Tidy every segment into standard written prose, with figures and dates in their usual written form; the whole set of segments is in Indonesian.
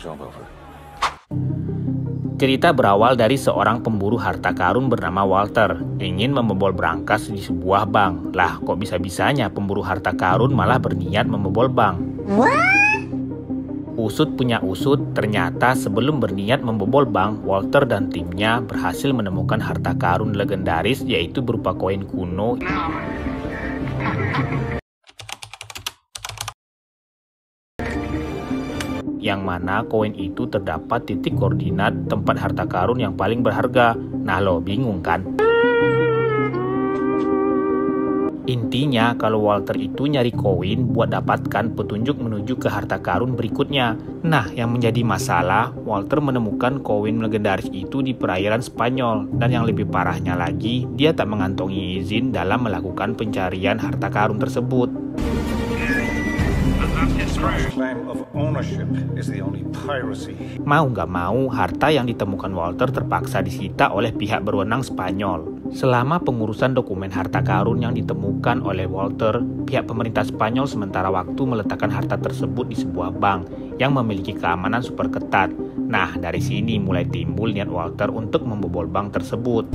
Job over. Cerita berawal dari seorang pemburu harta karun bernama Walter ingin membobol brankas di sebuah bank. Lah, kok bisa-bisanya pemburu harta karun malah berniat membobol bank? Usut punya usut, ternyata sebelum berniat membobol bank, Walter dan timnya berhasil menemukan harta karun legendaris, yaitu berupa koin kuno yang mana koin itu terdapat titik koordinat tempat harta karun yang paling berharga. Nah lo, bingung kan? Intinya kalau Walter itu nyari koin buat dapatkan petunjuk menuju ke harta karun berikutnya. Nah, yang menjadi masalah, Walter menemukan koin legendaris itu di perairan Spanyol. Dan yang lebih parahnya lagi, dia tak mengantongi izin dalam melakukan pencarian harta karun tersebut. Mau nggak mau, harta yang ditemukan Walter terpaksa disita oleh pihak berwenang Spanyol. Selama pengurusan dokumen harta karun yang ditemukan oleh Walter, pihak pemerintah Spanyol sementara waktu meletakkan harta tersebut di sebuah bank yang memiliki keamanan super ketat. Nah, dari sini mulai timbul niat Walter untuk membobol bank tersebut.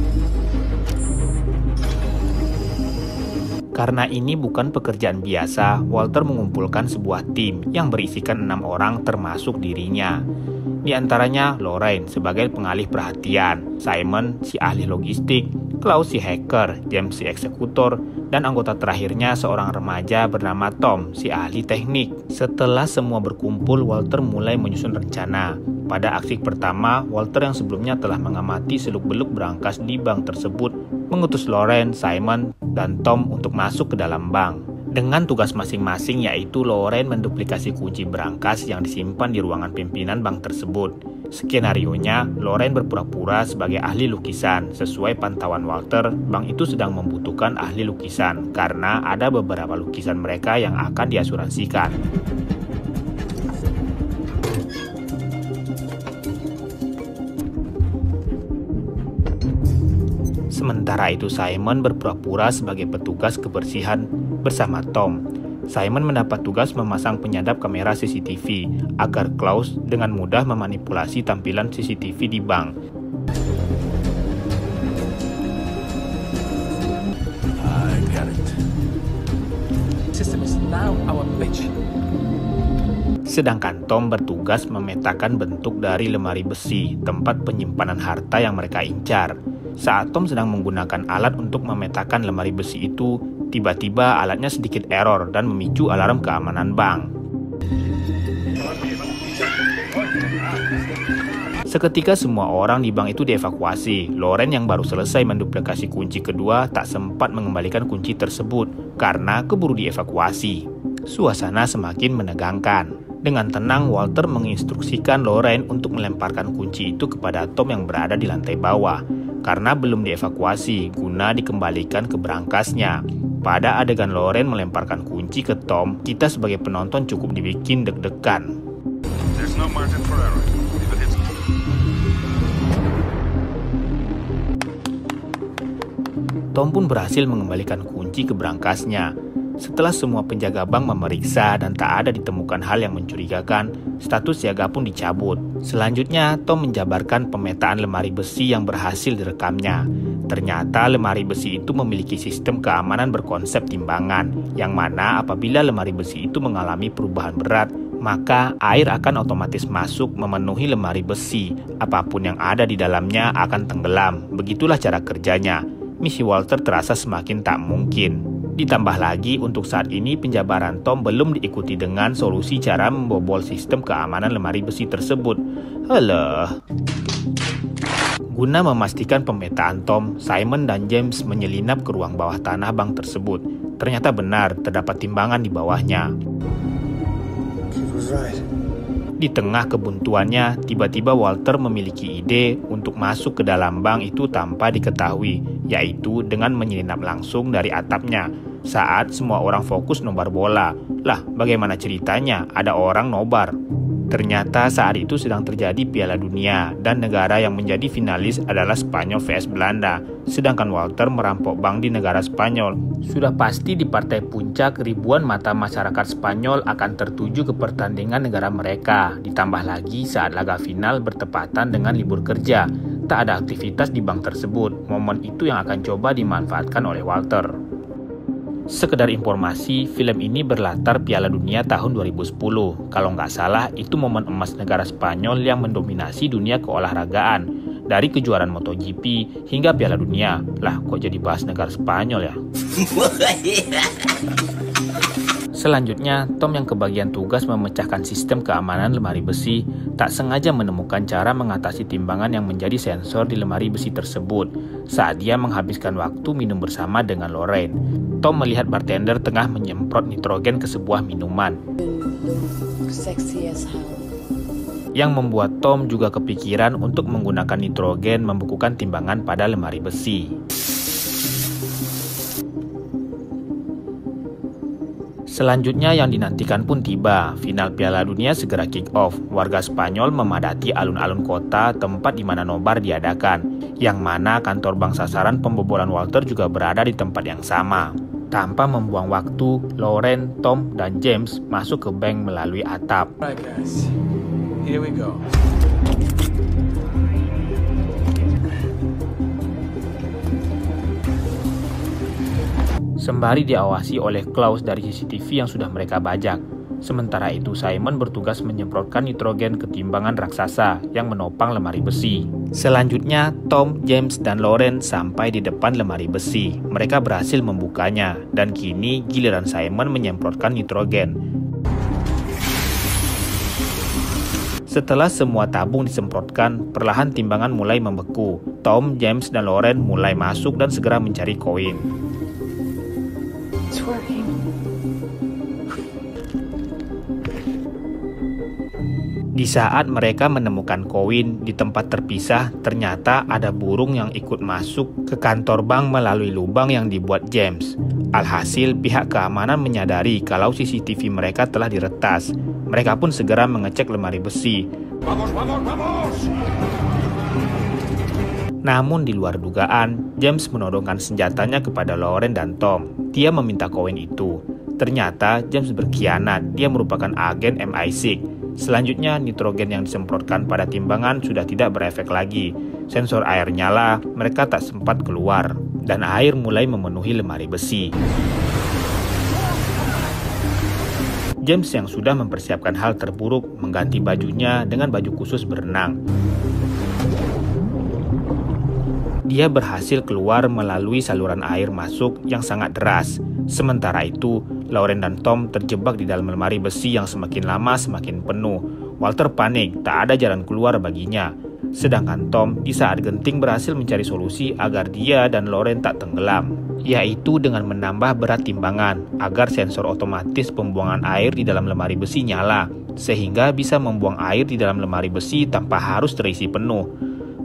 Karena ini bukan pekerjaan biasa, Walter mengumpulkan sebuah tim yang berisikan 6 orang termasuk dirinya. Di antaranya Lorraine sebagai pengalih perhatian, Simon si ahli logistik, Klaus si hacker, James si eksekutor, dan anggota terakhirnya seorang remaja bernama Tom si ahli teknik. Setelah semua berkumpul, Walter mulai menyusun rencana. Pada aksi pertama, Walter yang sebelumnya telah mengamati seluk-beluk brankas di bank tersebut mengutus Lorraine, Simon, dan Tom untuk masuk ke dalam bank. Dengan tugas masing-masing, yaitu Lorraine menduplikasi kunci brankas yang disimpan di ruangan pimpinan bank tersebut. Skenarionya, Lorraine berpura-pura sebagai ahli lukisan. Sesuai pantauan Walter, bank itu sedang membutuhkan ahli lukisan karena ada beberapa lukisan mereka yang akan diasuransikan. Sementara itu Simon berpura-pura sebagai petugas kebersihan bersama Tom. Simon mendapat tugas memasang penyadap kamera CCTV agar Klaus dengan mudah memanipulasi tampilan CCTV di bank. I got it. System is now our bitch. Sedangkan Tom bertugas memetakan bentuk dari lemari besi, tempat penyimpanan harta yang mereka incar. Saat Tom sedang menggunakan alat untuk memetakan lemari besi itu, tiba-tiba alatnya sedikit error dan memicu alarm keamanan bank. Seketika semua orang di bank itu dievakuasi. Lorraine yang baru selesai menduplikasi kunci kedua tak sempat mengembalikan kunci tersebut karena keburu dievakuasi. Suasana semakin menegangkan. Dengan tenang, Walter menginstruksikan Lorraine untuk melemparkan kunci itu kepada Tom yang berada di lantai bawah karena belum dievakuasi guna dikembalikan ke brankasnya. Pada adegan Lorraine melemparkan kunci ke Tom, kita sebagai penonton cukup dibikin deg-degan. Tom pun berhasil mengembalikan kunci ke brankasnya. Setelah semua penjaga bank memeriksa dan tak ada ditemukan hal yang mencurigakan, status siaga pun dicabut. Selanjutnya, Tom menjabarkan pemetaan lemari besi yang berhasil direkamnya. Ternyata lemari besi itu memiliki sistem keamanan berkonsep timbangan, yang mana apabila lemari besi itu mengalami perubahan berat, maka air akan otomatis masuk memenuhi lemari besi. Apapun yang ada di dalamnya akan tenggelam. Begitulah cara kerjanya. Misi Walter terasa semakin tak mungkin. Ditambah lagi, untuk saat ini penjabaran Tom belum diikuti dengan solusi cara membobol sistem keamanan lemari besi tersebut. Halah. Guna memastikan pemetaan Tom, Simon dan James menyelinap ke ruang bawah tanah bank tersebut. Ternyata benar, terdapat timbangan di bawahnya. Di tengah kebuntuannya, tiba-tiba Walter memiliki ide untuk masuk ke dalam bank itu tanpa diketahui, yaitu dengan menyelinap langsung dari atapnya. Saat semua orang fokus nobar bola. Lah, bagaimana ceritanya ada orang nobar? Ternyata saat itu sedang terjadi Piala Dunia dan negara yang menjadi finalis adalah Spanyol vs Belanda, sedangkan Walter merampok bank di negara Spanyol. Sudah pasti di partai puncak ribuan mata masyarakat Spanyol akan tertuju ke pertandingan negara mereka. Ditambah lagi saat laga final bertepatan dengan libur kerja, tak ada aktivitas di bank tersebut. Momen itu yang akan coba dimanfaatkan oleh Walter. Sekedar informasi, film ini berlatar Piala Dunia tahun 2010. Kalau nggak salah, itu momen emas negara Spanyol yang mendominasi dunia keolahragaan. Dari kejuaraan MotoGP hingga Piala Dunia. Lah, kok jadi bahas negara Spanyol ya? Selanjutnya, Tom yang kebagian tugas memecahkan sistem keamanan lemari besi tak sengaja menemukan cara mengatasi timbangan yang menjadi sensor di lemari besi tersebut saat dia menghabiskan waktu minum bersama dengan Lorraine. Tom melihat bartender tengah menyemprot nitrogen ke sebuah minuman. Yang membuat Tom juga kepikiran untuk menggunakan nitrogen membekukan timbangan pada lemari besi. Selanjutnya yang dinantikan pun tiba. Final Piala Dunia segera kick off. Warga Spanyol memadati alun-alun kota tempat di mana nobar diadakan, yang mana kantor bank sasaran pembobolan Walter juga berada di tempat yang sama. Tanpa membuang waktu, Lorraine, Tom, dan James masuk ke bank melalui atap. Right, guys. Here we go. Sembari diawasi oleh Klaus dari CCTV yang sudah mereka bajak. Sementara itu Simon bertugas menyemprotkan nitrogen ke timbangan raksasa yang menopang lemari besi. Selanjutnya Tom, James, dan Lorraine sampai di depan lemari besi. Mereka berhasil membukanya dan kini giliran Simon menyemprotkan nitrogen. Setelah semua tabung disemprotkan, perlahan timbangan mulai membeku. Tom, James, dan Lorraine mulai masuk dan segera mencari koin. Di saat mereka menemukan koin di tempat terpisah, ternyata ada burung yang ikut masuk ke kantor bank melalui lubang yang dibuat James. Alhasil, pihak keamanan menyadari kalau CCTV mereka telah diretas. Mereka pun segera mengecek lemari besi. Vamos, vamos, vamos! Namun di luar dugaan, James menodongkan senjatanya kepada Lorraine dan Tom. Dia meminta koin itu. Ternyata James berkhianat, dia merupakan agen MI6. Selanjutnya, nitrogen yang disemprotkan pada timbangan sudah tidak berefek lagi. Sensor air nyala, mereka tak sempat keluar, dan air mulai memenuhi lemari besi. James yang sudah mempersiapkan hal terburuk mengganti bajunya dengan baju khusus berenang. Dia berhasil keluar melalui saluran air masuk yang sangat deras. Sementara itu, Lorraine dan Tom terjebak di dalam lemari besi yang semakin lama semakin penuh. Walter panik, tak ada jalan keluar baginya. Sedangkan Tom di saat genting berhasil mencari solusi agar dia dan Lorraine tak tenggelam, yaitu dengan menambah berat timbangan agar sensor otomatis pembuangan air di dalam lemari besi nyala, sehingga bisa membuang air di dalam lemari besi tanpa harus terisi penuh.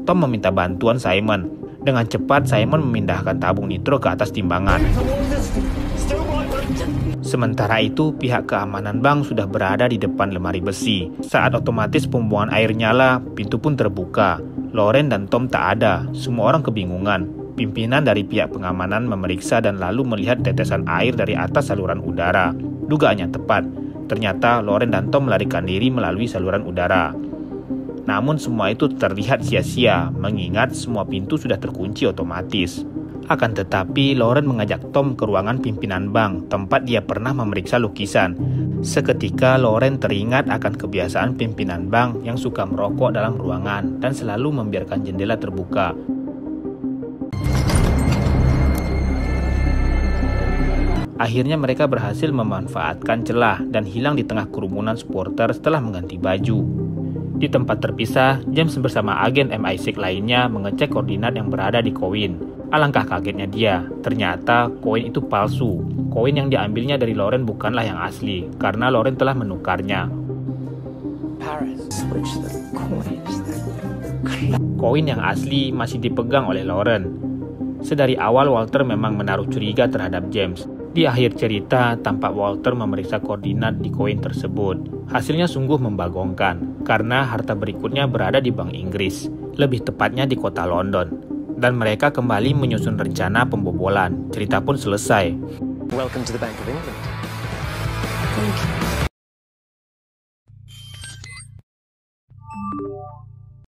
Tom meminta bantuan Simon. Dengan cepat, Simon memindahkan tabung nitro ke atas timbangan. Sementara itu, pihak keamanan bank sudah berada di depan lemari besi. Saat otomatis pembuangan air nyala, pintu pun terbuka. Lorraine dan Tom tak ada. Semua orang kebingungan. Pimpinan dari pihak pengamanan memeriksa dan lalu melihat tetesan air dari atas saluran udara. Dugaannya tepat. Ternyata Lorraine dan Tom melarikan diri melalui saluran udara. Namun semua itu terlihat sia-sia, mengingat semua pintu sudah terkunci otomatis. Akan tetapi, Lorraine mengajak Tom ke ruangan pimpinan bank, tempat dia pernah memeriksa lukisan. Seketika, Lorraine teringat akan kebiasaan pimpinan bank yang suka merokok dalam ruangan dan selalu membiarkan jendela terbuka. Akhirnya mereka berhasil memanfaatkan celah dan hilang di tengah kerumunan supporter setelah mengganti baju. Di tempat terpisah, James bersama agen MI6 lainnya mengecek koordinat yang berada di koin. Alangkah kagetnya dia, ternyata koin itu palsu. Koin yang diambilnya dari Lorraine bukanlah yang asli, karena Lorraine telah menukarnya. Koin yang asli masih dipegang oleh Lorraine. Sedari awal Walter memang menaruh curiga terhadap James. Di akhir cerita, tampak Walter memeriksa koordinat di koin tersebut. Hasilnya sungguh membagongkan, karena harta berikutnya berada di Bank Inggris, lebih tepatnya di kota London. Dan mereka kembali menyusun rencana pembobolan. Cerita pun selesai. Welcome to the Bank of England. Thank you.